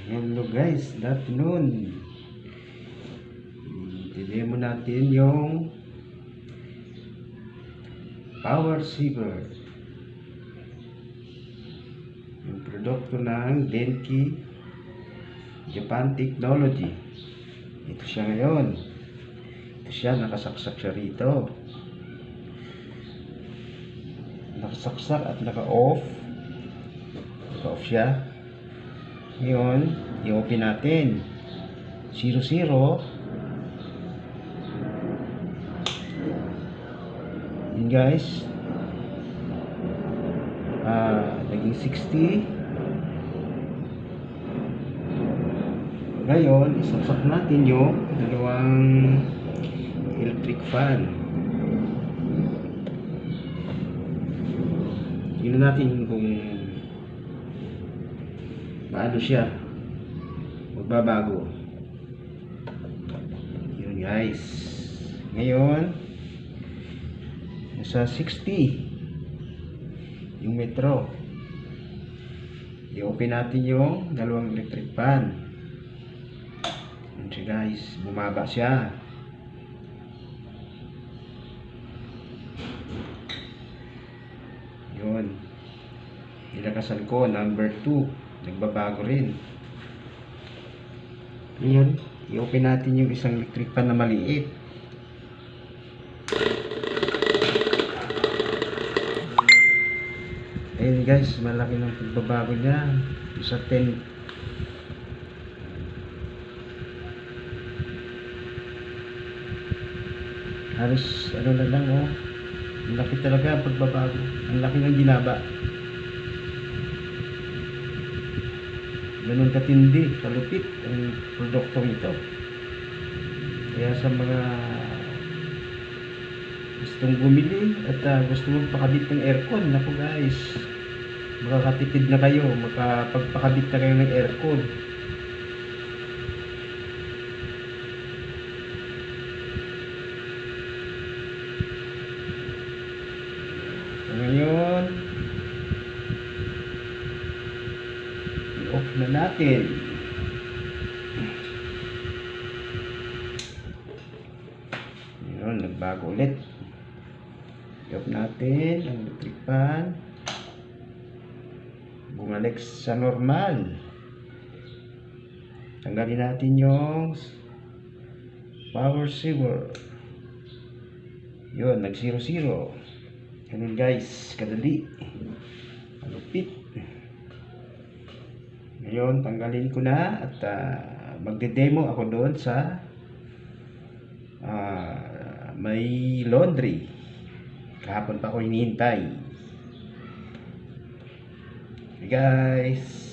Hello guys, good afternoon. I-demo natin yung power saver, yung produkto ng Denki Japan Technology. Ito siya ngayon. Ito siya, nakasaksak siya rito, nakasaksak at naka-off siya. Ngayon, i-open natin 00. Yun guys, naging 60. Ngayon, isaksak natin yung dalawang electric fan. Tingnan natin kung paano siya magbabago. Yun guys, ngayon nasa 60 yung metro. I-open natin yung dalawang electric fan. Yun siya guys, bumaba siya. Yun, nilakasan ko number 2, nagbabago rin. Ngayon, i-open natin yung isang electric fan na maliit. Ayun guys, malaki ng pagbabago niya. Isa 10. Halos ano na lang, oh. Ang laki talaga ang pagbabago. Ang laki ng ginaba. Ganun katindi, kalupit ang produktong ito. Kaya sa mga gustong bumili at gusto magpakabit ng aircon, naku guys, makakatipid na kayo, makapagpakabit na kayo ng aircon. Ngayon, i-off na natin. Ngayon, nagbago ulit. I-off natin ang electric fan. Bumalik sa normal. Tanggalin natin yung power saver. Yun, nag 00. Ganun guys, kadali, malupit. Ngayon, tanggalin ko na at magde-demo ako doon sa may laundry. Kahapon pa ako hinihintay. Hey guys.